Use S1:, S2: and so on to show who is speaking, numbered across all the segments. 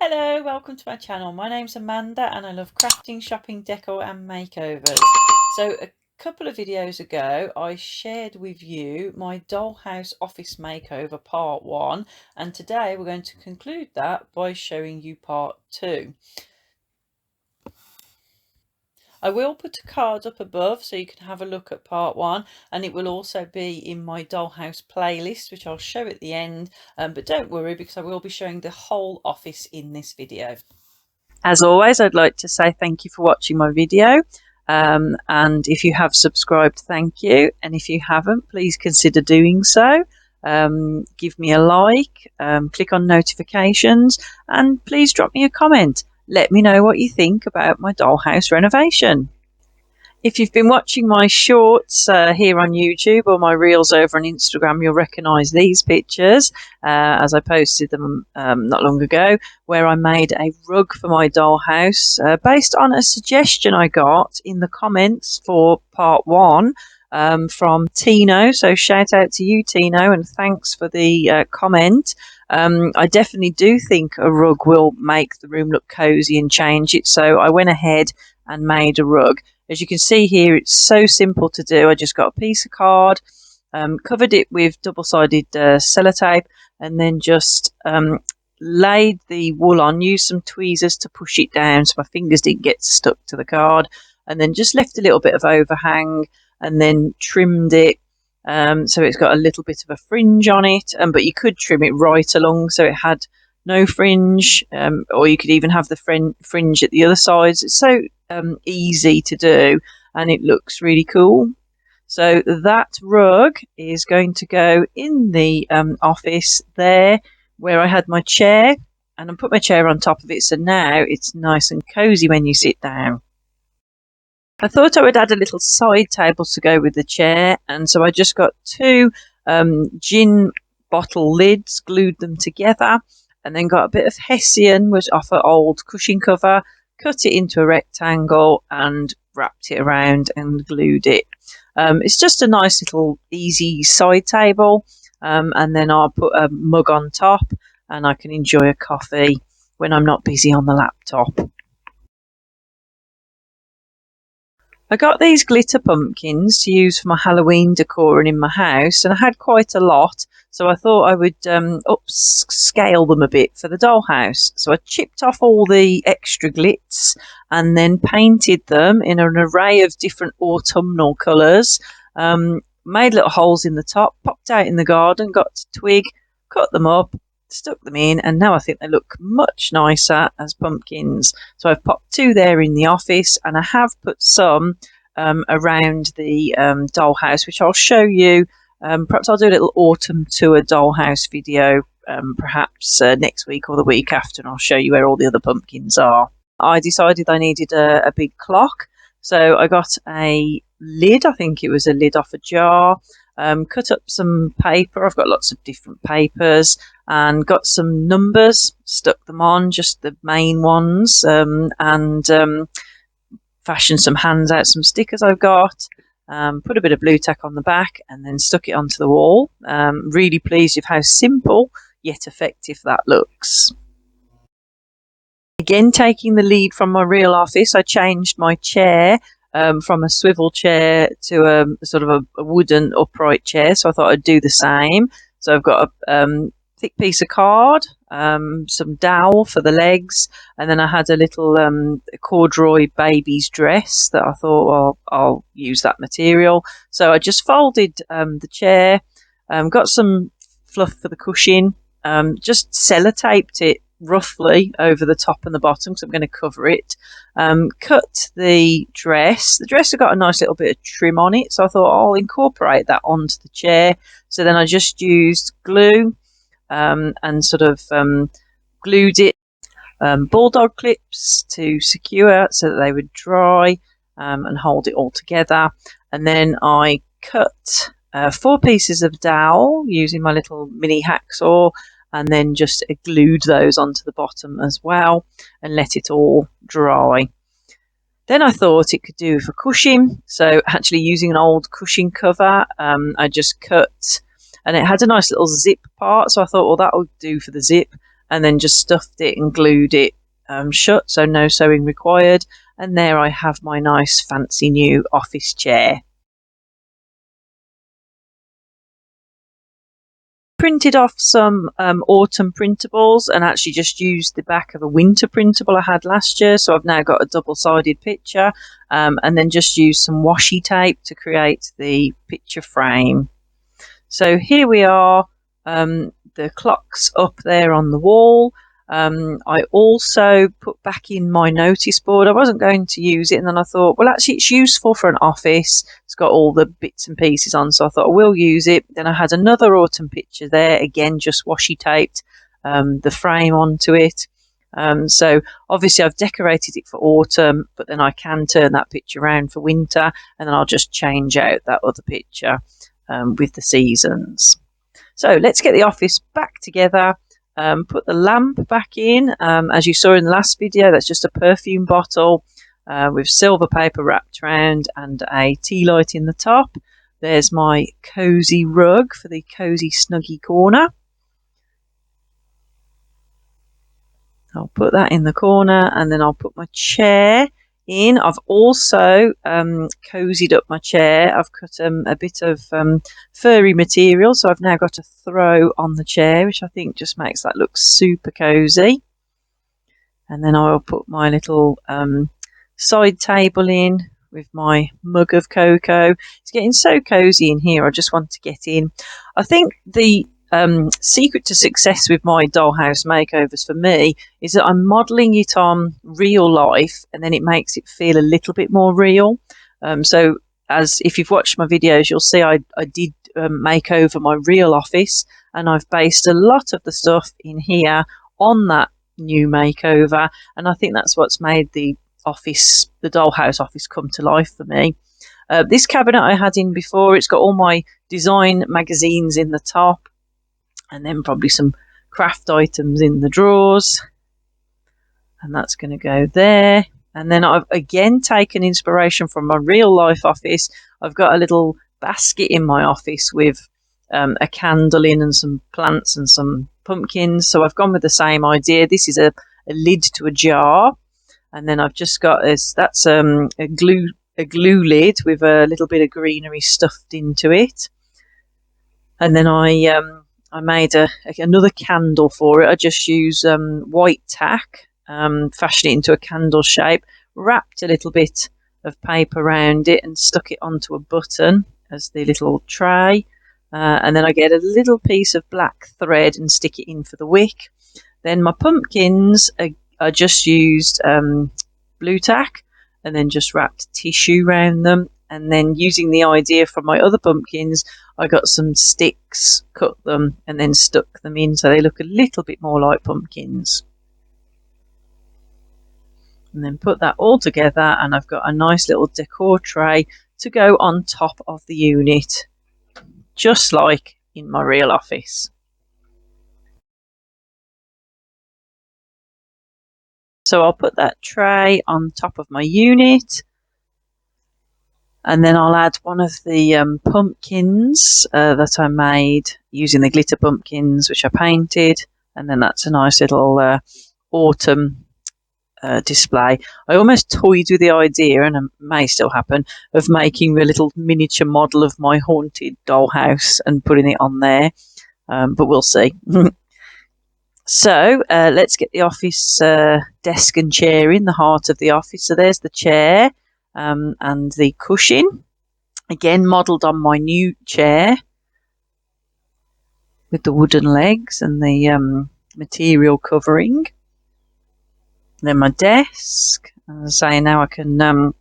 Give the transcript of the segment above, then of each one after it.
S1: Hello, welcome to my channel. My name's Amanda and I love crafting, shopping, decor and makeovers. So a couple of videos ago I shared with you my dollhouse office makeover part 1, and today we're going to conclude that by showing you part 2. I will put a card up above so you can have a look at part 1, and it will also be in my dollhouse playlist, which I'll show at the end, but don't worry because I will be showing the whole office in this video. As always, I'd like to say thank you for watching my video, and if you have subscribed, thank you, and if you haven't, please consider doing so. Give me a like, click on notifications, and please drop me a comment. Let me know what you think about my dollhouse renovation. If you've been watching my shorts here on YouTube or my reels over on Instagram, you'll recognise these pictures as I posted them not long ago, where I made a rug for my dollhouse based on a suggestion I got in the comments for part 1 from Tino. So shout out to you, Tino, and thanks for the comment. I definitely do think a rug will make the room look cosy and change it, so I went ahead and made a rug. As you can see here, it's so simple to do. I just got a piece of card, covered it with double-sided sellotape, and then just laid the wool on, used some tweezers to push it down so my fingers didn't get stuck to the card, and then just left a little bit of overhang and then trimmed it. So it's got a little bit of a fringe on it, but you could trim it right along so it had no fringe, or you could even have the fringe at the other sides. It's so easy to do and it looks really cool. So that rug is going to go in the office there where I had my chair, and I put my chair on top of it, so now it's nice and cozy when you sit down. I thought I would add a little side table to go with the chair, and so I just got 2 gin bottle lids, glued them together, and then got a bit of hessian, which off an old cushion cover, cut it into a rectangle and wrapped it around and glued it. It's just a nice little easy side table, and then I'll put a mug on top and I can enjoy a coffee when I'm not busy on the laptop. I got these glitter pumpkins to use for my Halloween decor and in my house, and I had quite a lot, so I thought I would upscale them a bit for the dollhouse. So I chipped off all the extra glitz and then painted them in an array of different autumnal colours, made little holes in the top, popped out in the garden, got a twig, cut them up, stuck them in, and now I think they look much nicer as pumpkins. So I've popped 2 there in the office, and I have put some around the dollhouse, which I'll show you. Perhaps I'll do a little autumn tour dollhouse video perhaps next week or the week after, and I'll show you where all the other pumpkins are. I decided I needed a big clock, so I got a lid. I think it was a lid off a jar. Cut up some paper. I've got lots of different papers, and got some numbers, stuck them on, just the main ones, and fashioned some hands out, some stickers I've got, put a bit of blue tack on the back, and then stuck it onto the wall. Really pleased with how simple yet effective that looks. Again, taking the lead from my real office, I changed my chair from a swivel chair to a sort of a wooden upright chair, so I thought I'd do the same. So I've got a thick piece of card, some dowel for the legs, and then I had a little corduroy baby's dress that I thought, well, I'll use that material. So I just folded the chair, got some fluff for the cushion, just sellotaped it roughly over the top and the bottom because I'm going to cover it. Cut the dress. The dress had got a nice little bit of trim on it, so I thought I'll incorporate that onto the chair. So then I just used glue and sort of glued it, bulldog clips to secure so that they would dry and hold it all together. And then I cut 4 pieces of dowel using my little mini hacksaw, and then just glued those onto the bottom as well and let it all dry. Then I thought it could do for cushion, so actually using an old cushion cover, I just cut, and it had a nice little zip part, so I thought, well, that will do for the zip, and then just stuffed it and glued it shut, so no sewing required. And there I have my nice fancy new office chair. Printed off some autumn printables and actually just used the back of a winter printable I had last year, so I've now got a double-sided picture, and then just used some washi tape to create the picture frame. So here we are, the clock's up there on the wall. I also put back in my notice board. I wasn't going to use it, and then I thought, well, actually it's useful for an office. It's got all the bits and pieces on, so I thought I will use it. Then I had another autumn picture there, again just washi taped the frame onto it. So obviously I've decorated it for autumn, but then I can turn that picture around for winter, and then I'll just change out that other picture with the seasons. So let's get the office back together. Put the lamp back in. As you saw in the last video, that's just a perfume bottle with silver paper wrapped around and a tea light in the top. There's my cosy rug for the cosy snuggy corner. I'll put that in the corner, and then I'll put my chair in. I've also cozied up my chair. I've cut a bit of furry material, so I've now got a throw on the chair, which I think just makes that look super cozy. And then I'll put my little side table in with my mug of cocoa. It's getting so cozy in here, I just want to get in. I think the secret to success with my dollhouse makeovers for me is that I'm modelling it on real life, and then it makes it feel a little bit more real. So as if you've watched my videos, you'll see I did make over my real office, and I've based a lot of the stuff in here on that new makeover, and I think that's what's made the office, the dollhouse office, come to life for me. This cabinet I had in before, it's got all my design magazines in the top, and then probably some craft items in the drawers, and that's going to go there. And then I've again taken inspiration from my real life office. I've got a little basket in my office with a candle in and some plants and some pumpkins, so I've gone with the same idea. This is a lid to a jar, and then I've just got this, that's a glue lid with a little bit of greenery stuffed into it. And then I made another candle for it. I just use white tack, fashioned it into a candle shape, wrapped a little bit of paper around it and stuck it onto a button as the little tray. And then I get a little piece of black thread and stick it in for the wick. Then my pumpkins, I just used blue tack and then just wrapped tissue around them. And then using the idea from my other pumpkins, I got some sticks, cut them, and then stuck them in so they look a little bit more like pumpkins. And then put that all together, and I've got a nice little decor tray to go on top of the unit, just like in my real office. So I'll put that tray on top of my unit, and then I'll add one of the pumpkins that I made using the glitter pumpkins, which I painted, and then that's a nice little autumn display. I almost toyed with the idea, and it may still happen, of making a little miniature model of my haunted dollhouse and putting it on there, but we'll see. So let's get the office desk and chair in the heart of the office. So there's the chair and the cushion, again modelled on my new chair with the wooden legs and the material covering. Then my desk, as I say, now I can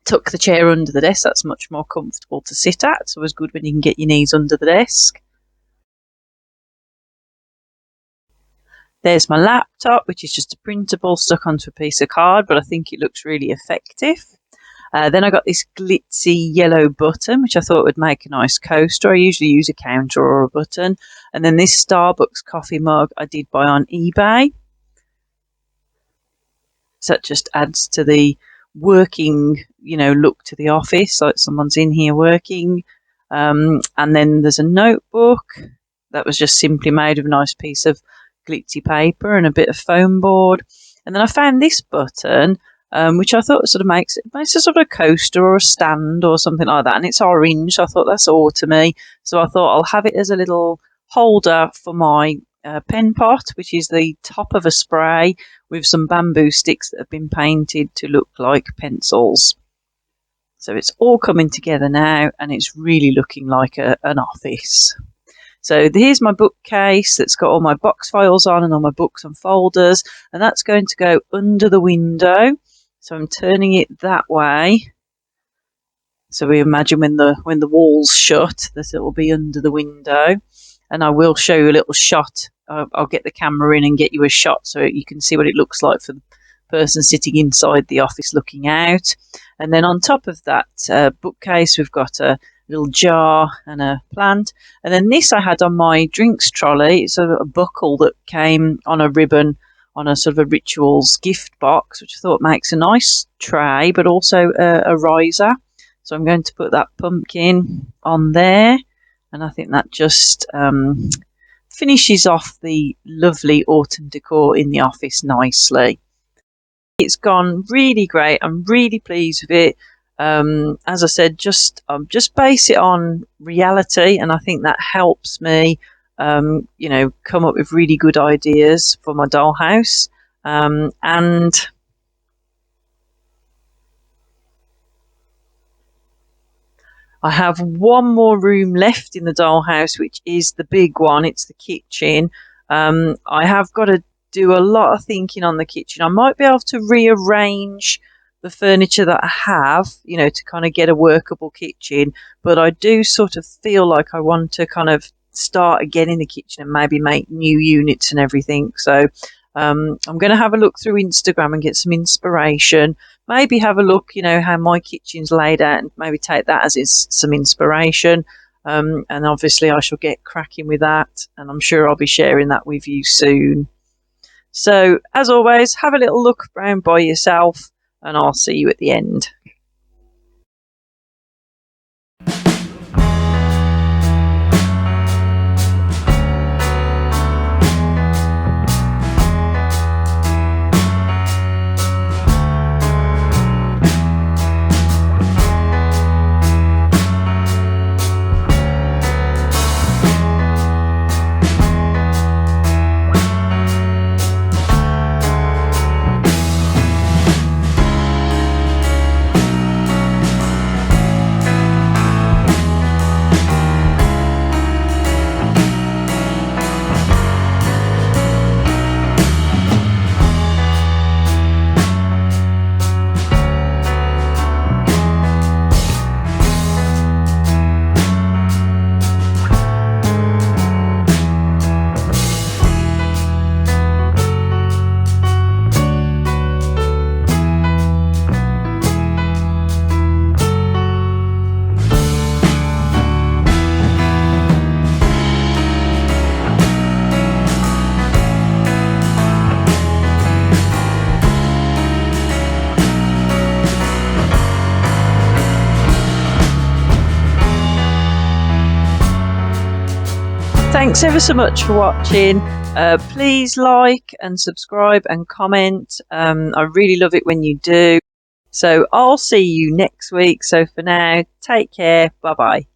S1: tuck the chair under the desk. That's much more comfortable to sit at, so it's good when you can get your knees under the desk. There's my laptop, which is just a printable stuck onto a piece of card, but I think it looks really effective. Then I got this glitzy yellow button, which I thought would make a nice coaster. I usually use a counter or a button. And then this Starbucks coffee mug I did buy on eBay. So that just adds to the working, look to the office, like someone's in here working. And then there's a notebook that was just simply made of a nice piece of glitzy paper and a bit of foam board. And then I found this button, which I thought sort of makes a sort of coaster or a stand or something like that. And it's orange, so I thought that's autumny. So I thought I'll have it as a little holder for my pen pot, which is the top of a spray with some bamboo sticks that have been painted to look like pencils. So it's all coming together now, and it's really looking like an office. So here's my bookcase that's got all my box files on and all my books and folders, and that's going to go under the window. So I'm turning it that way. So we imagine when the wall's shut that it will be under the window. And I will show you a little shot. I'll get the camera in and get you a shot so you can see what it looks like for the person sitting inside the office looking out. And then on top of that bookcase, we've got a little jar and a plant. And then this I had on my drinks trolley. It's a buckle that came on a ribbon on a sort of a rituals gift box, which I thought makes a nice tray, but also a riser. So I'm going to put that pumpkin on there. And I think that just finishes off the lovely autumn decor in the office nicely. It's gone really great. I'm really pleased with it. As I said, just base it on reality, and I think that helps me, come up with really good ideas for my dollhouse. And I have one more room left in the dollhouse, which is the big one. It's the kitchen. I have got to do a lot of thinking on the kitchen. I might be able to rearrange the furniture that I have, to kind of get a workable kitchen. But I do sort of feel like I want to kind of start again in the kitchen and maybe make new units and everything. So I'm going to have a look through Instagram and get some inspiration. Maybe have a look, how my kitchen's laid out, and maybe take that as some inspiration. And obviously I shall get cracking with that, and I'm sure I'll be sharing that with you soon. So as always, have a little look around by yourself, and I'll see you at the end. Thanks ever so much for watching. Please like and subscribe and comment. I really love it when you do. So I'll see you next week. So for now, take care. Bye bye.